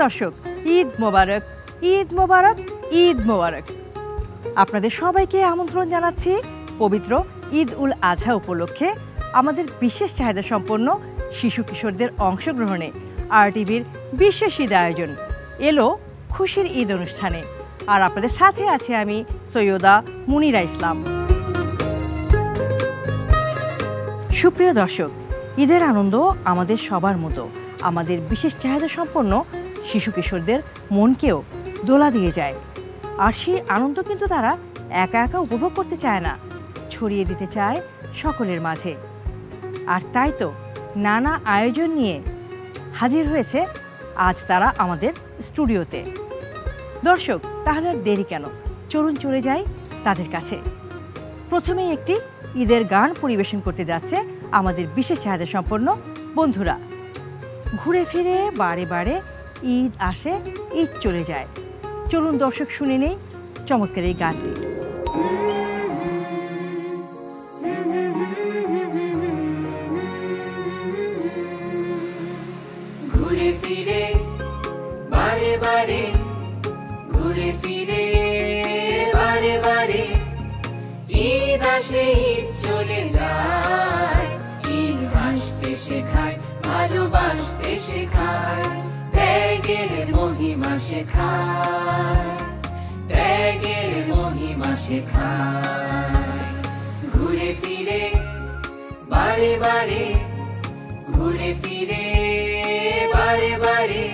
দর্শক, ঈদ মোবারক, ঈদ মোবারক, ঈদ মোবারক। আপনাদের সবাইকে আমন্ত্রণ জানাচ্ছি পবিত্র ঈদ উল আজহা উপলক্ষে আমাদের বিশেষ চাহিদা সম্পন্ন শিশু কিশোরদের অংশগ্রহণে RTVর বিশেষ ঈদ আয়োজন এলো খুশির ঈদ অনুষ্ঠানে। আর আপনাদের সাথে আছে আমি সৈয়দা মুনিরা ইসলাম। সুপ্রিয় দর্শক, ঈদের আনন্দ আমাদের সবার মতো আমাদের বিশেষ চাহিদা সম্পন্ন শিশু কিশোরদের মনকেও দোলা দিয়ে যায়। আর সেই আনন্দ কিন্তু তারা একা একা উপভোগ করতে চায় না, ছড়িয়ে দিতে চায় সকলের মাঝে। আর তাই তো নানা আয়োজন নিয়ে হাজির হয়েছে আজ তারা আমাদের স্টুডিওতে। দর্শক, তাহলে আর দেরি কেন, চলুন চলে যাই তাদের কাছে। প্রথমেই একটি ঈদের গান পরিবেশন করতে যাচ্ছে আমাদের বিশেষ চাহিদা সম্পন্ন বন্ধুরা। ঘুরে ফিরে বারে বারে ঈদ আসে, ঈদ চলে যায়। চলুন দর্শক শুনে নেই চমৎকার এই গানটি। ঘুরে ফিরে বারে বারে, ঘুরে ফিরে বারে বারে, ঈদ আসে ঈদ চলে যায়। ঈদ আসতে শেখায়, ভালোবাসতে শেখায়, ত্যাগের মহিমা শেখায়, ত্যাগের মহিমা শেখায়। ঘুরে ফিরে বারে বারে, ঘুরে ফিরে বারে বারে,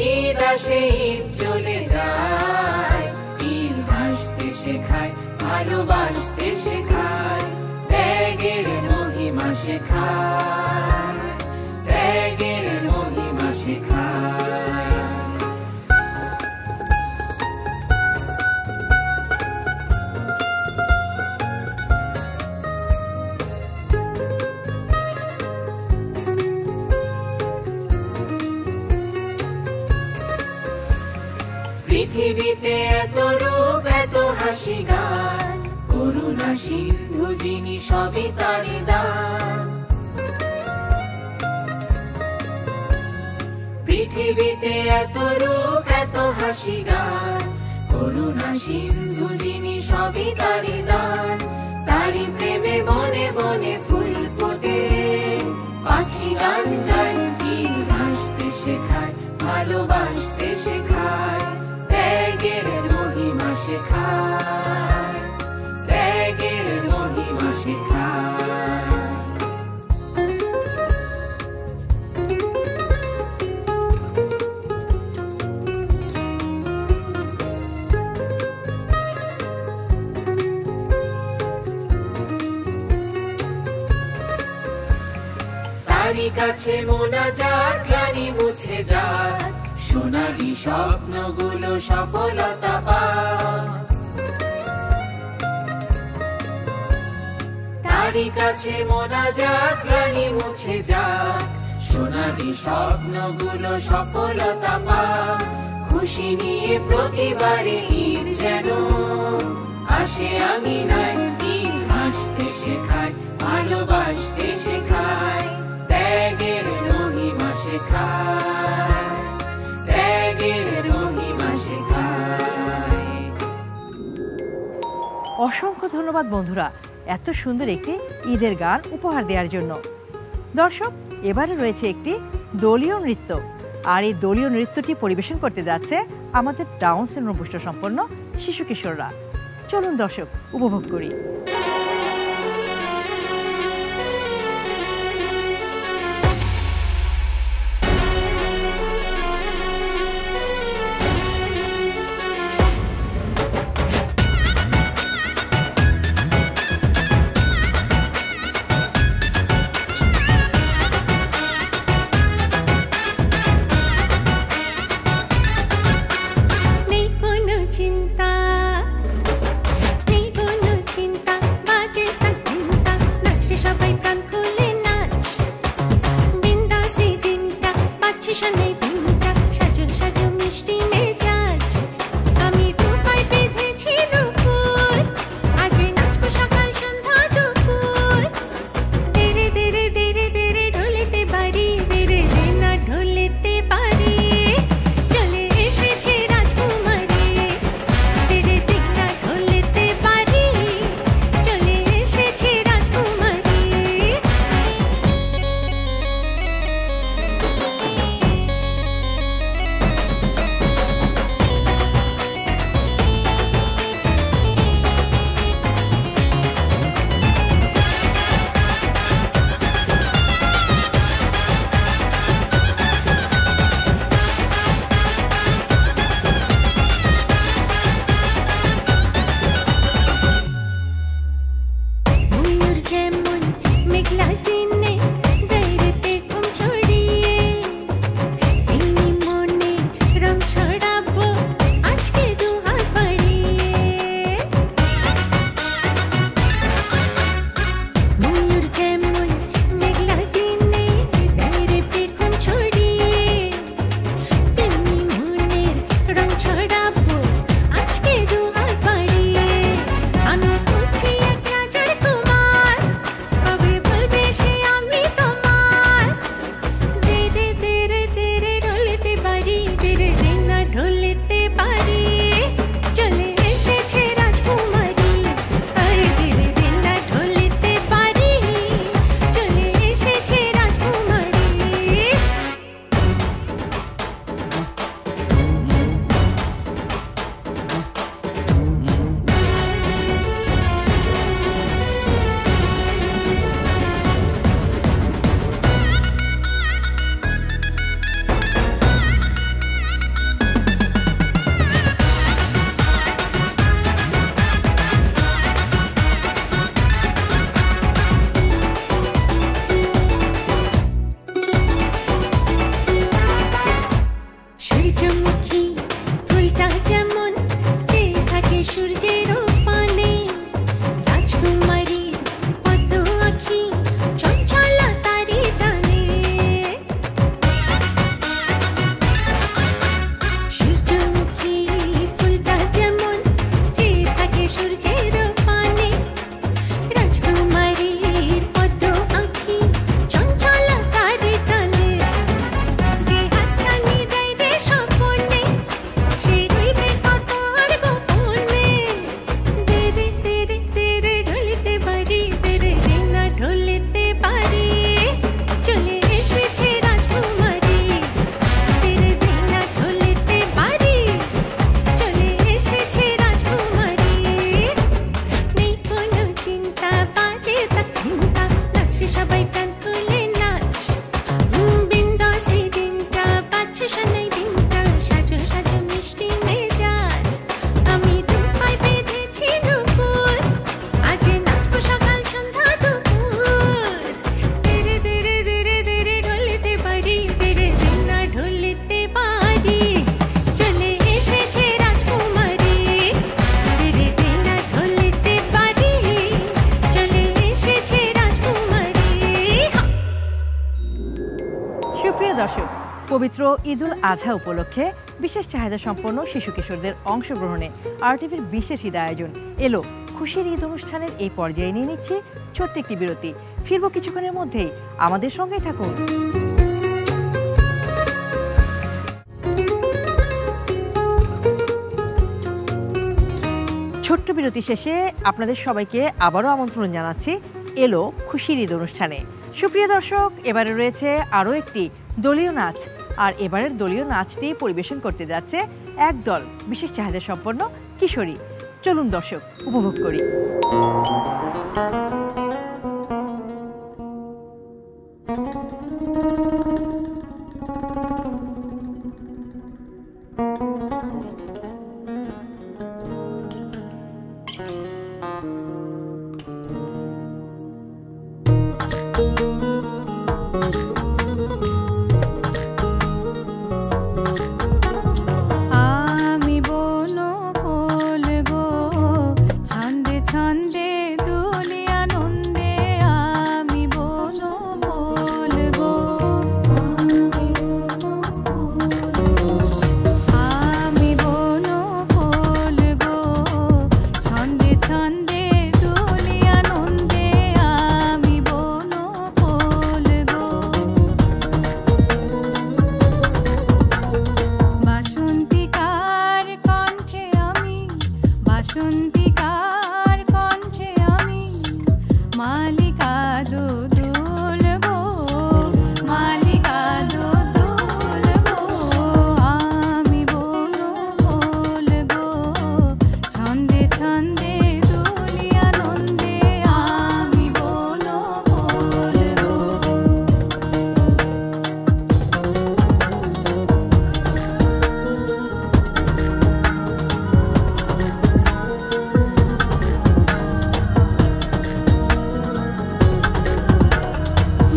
ঈদ আসে ঈদ চলে যায়। ঈদ আসতে শেখায়, ভালোবাসতে শেখায়, ত্যাগের মহিমা শেখায়, ত্যাগের মহিমা শেখায়। পৃথিবীতে এত রূপ, এত হাসি গান, করুণা সিন্ধু যিনি সবই তারি দান। পৃথিবীতে এত রূপ, এত হাসি গান, করুণা সিন্ধু যিনি সবই তারি দান। তারি প্রেমে বনে বনে ফুল ফোটে, পাখি গান গায়। ঈদ হাসতে শেখায়, ভালোবাসতে শেখায়, ত্যাগের মহিমা শেখায়, ত্যাগের মহিমা শেখায়। তারি কাছে মোনাজাত, গ্লানি মুছে যায়, সোনালি স্বপ্নগুলো সফলতা পায়। তারি কাছে মোনাজাত, গ্লানি মুছে যায়, সোনালি স্বপ্নগুলো সফলতা পায়। খুশি নিয়ে প্রতিবারে ঈদ যেন আসে আঙিনায়। ঈদ হাসতে শেখায়, ভালোবাসতে শেখায়, ত্যাগের মহিমা শেখায়, ত্যাগের মহিমা শেখায়। অসংখ্য ধন্যবাদ বন্ধুরা এত সুন্দর একটি ঈদের গান উপহার দেওয়ার জন্য। দর্শক, এবারে রয়েছে একটি দলীয় নৃত্য। আর এই দলীয় নৃত্যটি পরিবেশন করতে যাচ্ছে আমাদের ডাউন সিনড্রোম পুষ্ট সম্পন্ন শিশু কিশোররা। চলুন দর্শক উপভোগ করি। নেই কোনো চিন্তা, নেই কোনো চিন্তা, সূর্যের পানে রাজকুমারী পদ্ম আঁখি চঞ্চলতারি টানে সূর্যমুখী ফুলটা যেমন চেয়ে থাকে সূর্যের পানে রাজকুমারীর পদ্ম আঁখি চঞ্চলতারি টানে যে হাতছানি দেয় রে স্বপনে সে রইবে কত আর গোপনে তেরে তেরে তেরে ঢলতে পারি তেরে দিনা ঢলতে পারি চলে এসেছে রাজকুমারী তেরে দিনা ঢলতে পারি চলে এসেছে রাজকুমারী নেই কোনো চিন্তা বাজে তাক চিন্তা নাচে সবাই প্রাণ খুলে নাচ বিন্দাসে দিনটা বাজছে সানাই বিনটা সাজো সাজো মিষ্টি মেজাজ আমি দুপায় বেঁধেছি নুপুর আজ নাচবো সকাল সন্ধ্যা দুপুর ধীরে ধীরে ধীরে ধীরে ঢলতে পারি ধীরে দিনা ঢলতে পারি চলে এসেছে রাজকুমারী ধীরে দিনা ঢলতে পারি চলে এসেছে রাজকুমারী সুপ্রিয় দর্শক, পবিত্র ঈদুল আজহা উপলক্ষে বিশেষ চাহিদা সম্পন্ন শিশু কিশোরদের অংশগ্রহণে আরটিভির বিশেষ ঈদ আয়োজন এলো খুশির ঈদ অনুষ্ঠানের এই পর্যায়ে নিয়ে নিচ্ছি ছোট্ট একটি বিরতি। ফিরবো কিছুক্ষণের মধ্যেই, আমাদের সঙ্গেই থাকুন। ছোট্ট বিরতি শেষে আপনাদের সবাইকে আবারও আমন্ত্রণ জানাচ্ছি এলো খুশির ঈদ অনুষ্ঠানে। সুপ্রিয় দর্শক, এবারে রয়েছে আরও একটি দলীয় নাচ, আর এবারের দলীয় নাচটি পরিবেশন করতে যাচ্ছে একদল বিশেষ চাহিদা সম্পন্ন কিশোরী। চলুন দর্শক, উপভোগ করি। আমি বনো ফুল গো ছন্দে ছন্দে দুলি আনন্দে আমি বনো ফুল গো আমি বনো ফুল গো ছন্দে ছন্দে দুলি আনন্দে আমি বনো ফুল গো বাসন্তিকার কণ্ঠে আমি বাসন্তিকার কণ্ঠে আমি মালিকা দুদুল গো মালিকা দুদুল গো আমি বনো ফুল গো ছন্দে ছন্দে দুলি আনন্দে আমি বনো ফুল গো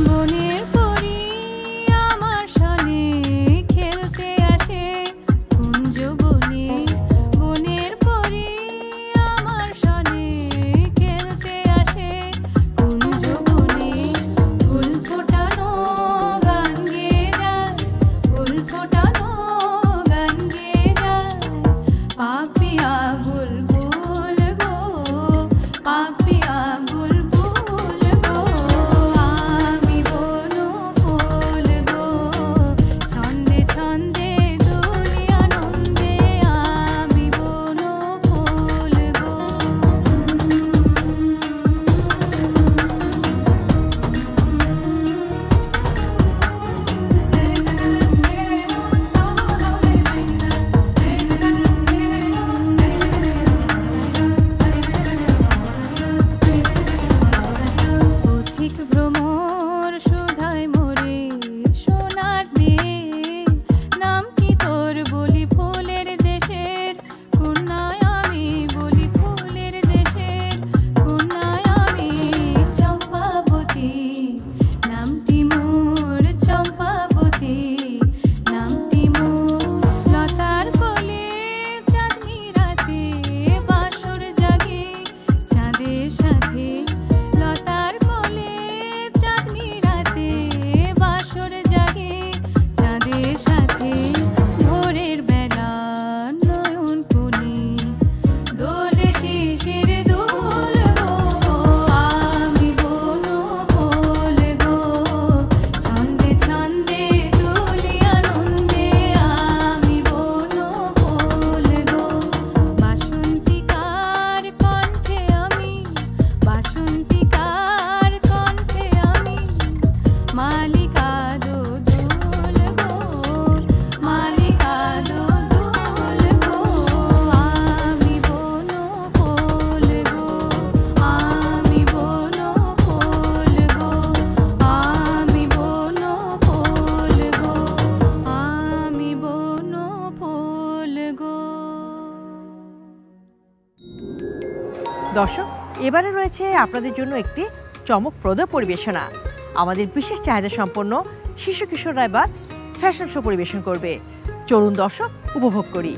বনের পরি আমার সনে খেলতে আসে কুঞ্জ বনে বনের পরি আমার সনে খেলতে আসে কুঞ্জ বনে ফুল ফোটানো গান গেয়ে যায় ফুল ফোটানো গান গেয়ে যায় পাপিয়া বুলবুল গো পাপিয়া বুলবুল গো আমি বনো ফুল গো ছন্দে ছন্দে দুলি আনন্দে আমি বনো ফুল গো দর্শক, এবারে রয়েছে আপনাদের জন্য একটি চমকপ্রদ পরিবেশনা। আমাদের বিশেষ চাহিদা সম্পন্ন শিশু কিশোররা এবার ফ্যাশন শো পরিবেশন করবে। চলুন দর্শক, উপভোগ করি।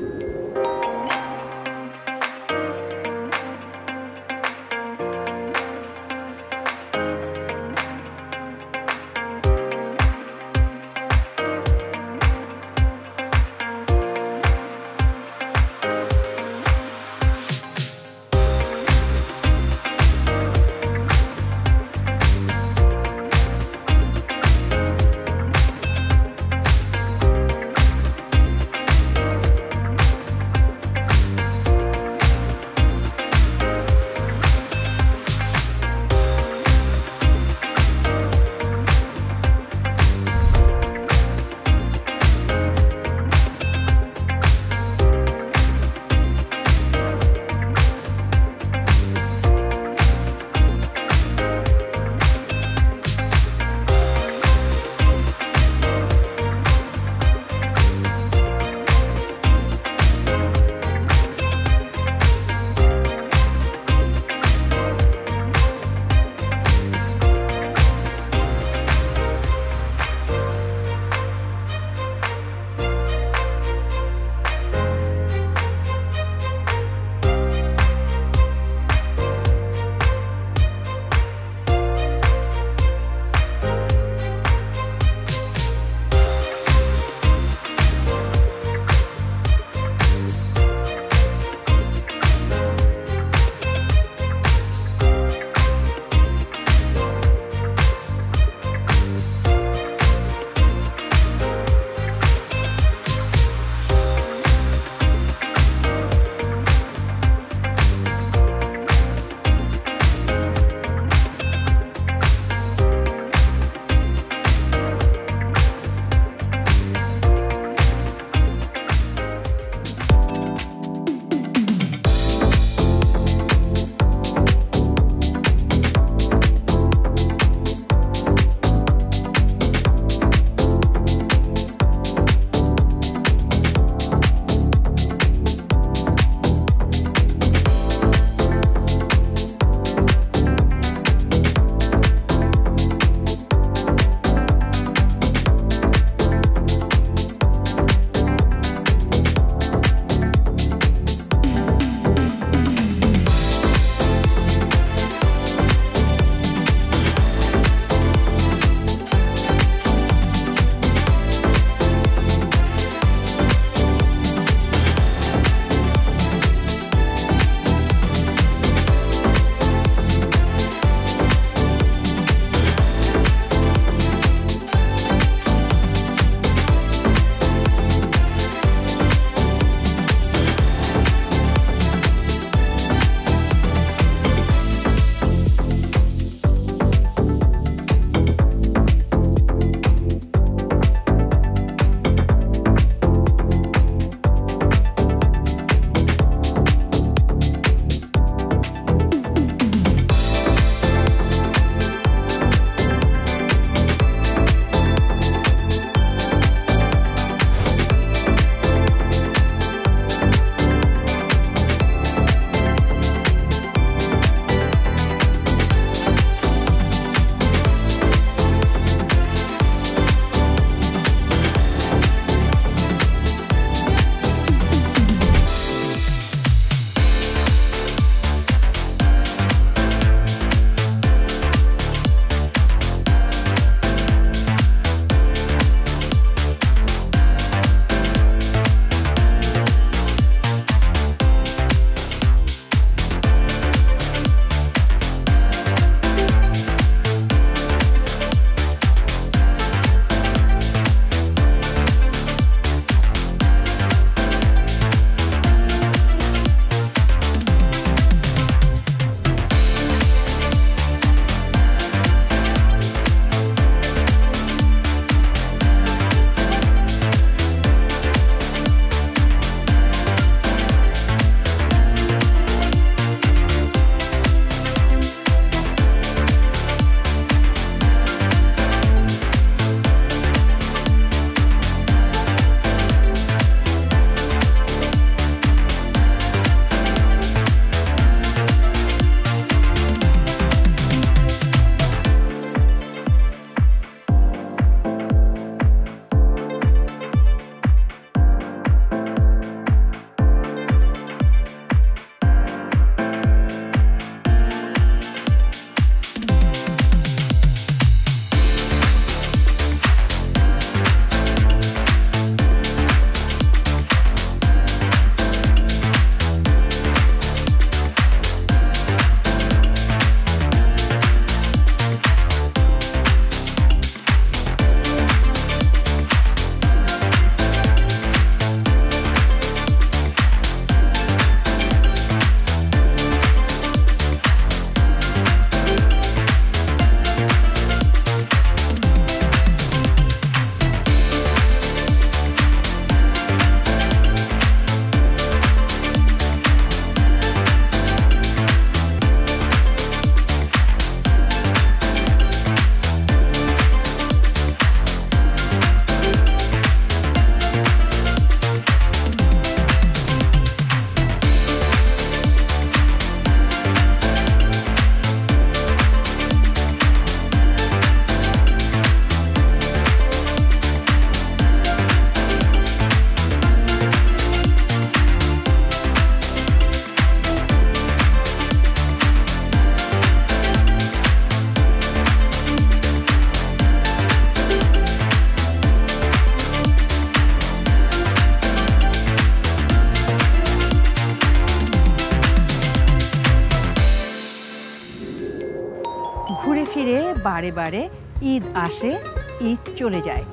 ফিরে বারে বারে ঈদ আসে, ঈদ চলে যায়।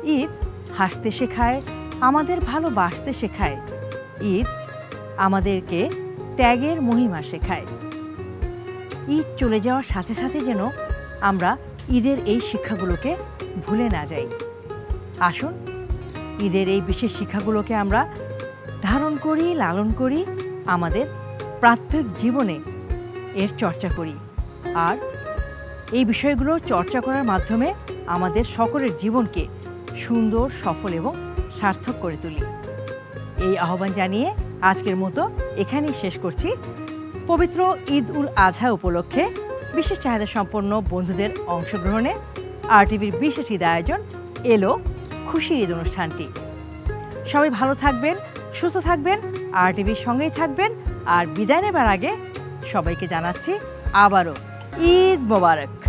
ঈদ হাসতে শেখায়, আমাদের ভালোবাসতে শেখায়। ঈদ আমাদেরকে ত্যাগের মহিমা শেখায়। ঈদ চলে যাওয়ার সাথে সাথে যেন আমরা ঈদের এই শিক্ষাগুলোকে ভুলে না যাই। আসুন ঈদের এই বিশেষ শিক্ষাগুলোকে আমরা ধারণ করি, লালন করি, আমাদের প্রাত্যহিক জীবনে এর চর্চা করি। আর এই বিষয়গুলো চর্চা করার মাধ্যমে আমাদের সকলের জীবনকে সুন্দর, সফল এবং সার্থক করে তুলি। এই আহ্বান জানিয়ে আজকের মতো এখানেই শেষ করছি। পবিত্র ঈদ উল আজহা উপলক্ষে বিশেষ চাহিদা সম্পন্ন বন্ধুদের অংশগ্রহণে RTVর বিশেষ ঈদ আয়োজন এলো খুশির ঈদ অনুষ্ঠানটি। সবাই ভালো থাকবেন, সুস্থ থাকবেন, RTVর সঙ্গেই থাকবেন। আর বিদায় নেবার আগে সবাইকে জানাচ্ছি আবারও ঈদ মোবারক।